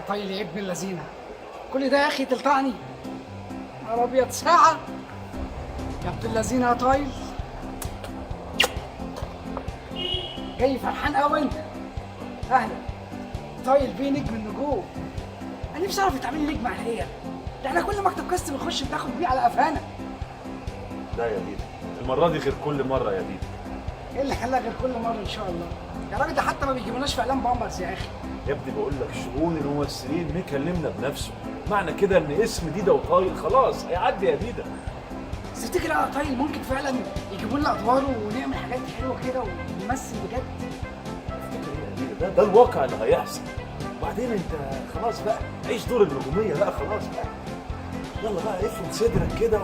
طايل يا ابن اللذينه، كل ده يا اخي تلطعني؟ يا ابيض ساعه يا ابن اللذينه يا طايل. جاي فرحان قوي انت. اهلا طايل بيه نجم النجوم. انا نفسي اعرف تعمل لي نجم على ايه؟ ده احنا كل مكتب كاست بنخش بناخد بيه على قفانا. لا يا ديدا، المره دي غير كل مره يا ديدا. ايه اللي خلاها غير كل مره ان شاء الله؟ يا راجل ده حتى ما بيجيبوناش في اعلام بامبرز يا اخي. يا ابني بقول لك شؤون الممثلين مكلمنا بنفسه، معنى كده ان اسم ديدا وطايل خلاص هيعدي يا ديدا. بس تفتكر يا طايل ممكن فعلا يجيبوا لنا ادواره ونعمل حاجات حلوه كده ونمثل بجد؟ تفتكر ايه يا ديدا؟ ده الواقع اللي هيحصل. وبعدين انت خلاص بقى عيش دور النجوميه بقى، خلاص بقى. يلا بقى افرد صدرك كده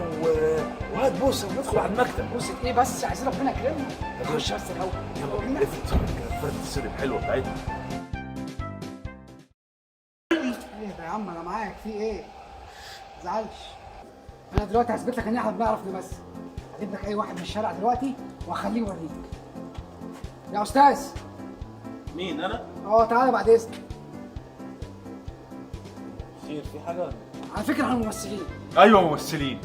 وهات بوسه وندخل على المكتب. بوسه ايه بس؟ عايزين ربنا يكرمنا. خش بس الاول. يلا افرد صدرك كده، فرد الصدر الحلوه بتاعتنا. ايه ده يا عم انا معاك، في ايه؟ ما تزعلش. انا دلوقتي هثبت لك ان احنا بنعرف نمثل. هجيب لك اي واحد من الشارع دلوقتي واخليه يوريك. يا استاذ. مين انا؟ تعالى بعد اذنك. خير، في حاجه؟ على فكره احنا ممثلين. ايوه ممثلين.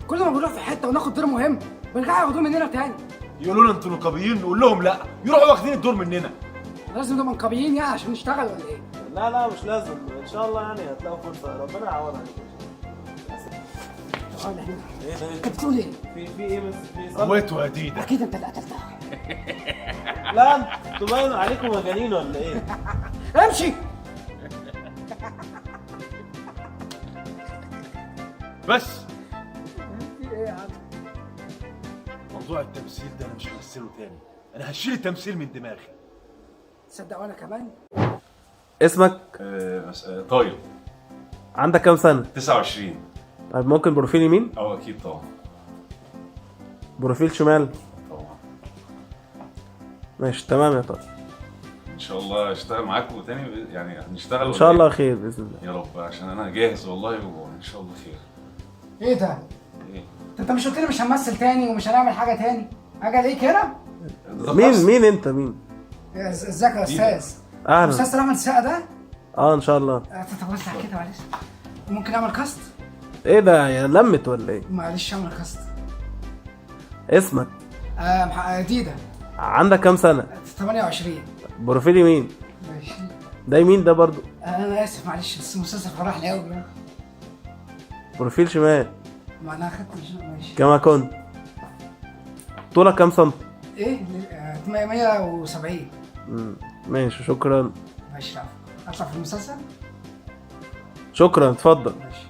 كل ما بنروح في حته وناخد دور مهم بنرجع ياخدوه مننا تاني. يقولوا لنا انتوا نقابيين، نقول لهم لا، يروحوا واخدين الدور مننا. لازم نبقى نقابيين يعني عشان نشتغل ولا ايه؟ لا مش لازم، ان شاء الله يعني هتلاقوا فرصه، ربنا يعوض عليكم. تعالى هنا. ايه ده؟ انت بتقول ايه؟ في ايه بس؟ في صبر؟ اخواته يا ديدا. اكيد انت اللي قتلتها. لا انتوا باين عليكم مجانين ولا ايه؟ امشي. بس في ايه يا عم؟ موضوع التمثيل ده انا مش همثله تاني، انا هشيل التمثيل من دماغي. تصدق وانا كمان؟ اسمك؟ طايل. عندك كام سنة؟ 29. طيب ممكن بروفيل يمين؟ اكيد طبعا. بروفيل شمال؟ طبعا ماشي تمام يا طارق. ان شاء الله اشتغل معاكم تاني، يعني هنشتغل ان شاء الله خير باذن الله. يا رب، عشان انا جاهز والله وان شاء الله خير. ايه ده؟ ايه انت مش قلت لي مش هنمثل تاني ومش هنعمل حاجه تاني؟ اجي عليك هنا؟ مين انت مين؟ ازيك يا استاذ؟ اهلا. استاذ احمد السقا ده؟ ان شاء الله. طب وسع كده معلش. ممكن اعمل كاست؟ ايه ده يا لمت ولا ايه؟ معلش اعمل كاست. اسمك؟ ديدا. عندك كام سنة؟ 28. بروفيل يمين. ماشي. ده يمين ده برضو. انا اسف معلش بس المسلسل فرحني قوي. بروفيل شمال. ما انا اخدت ماشي. كما كنت. طولك كام سم؟ ايه 170. ماشي شكرا. ماشي. اطلع في المسلسل؟ شكرا اتفضل. ماشي.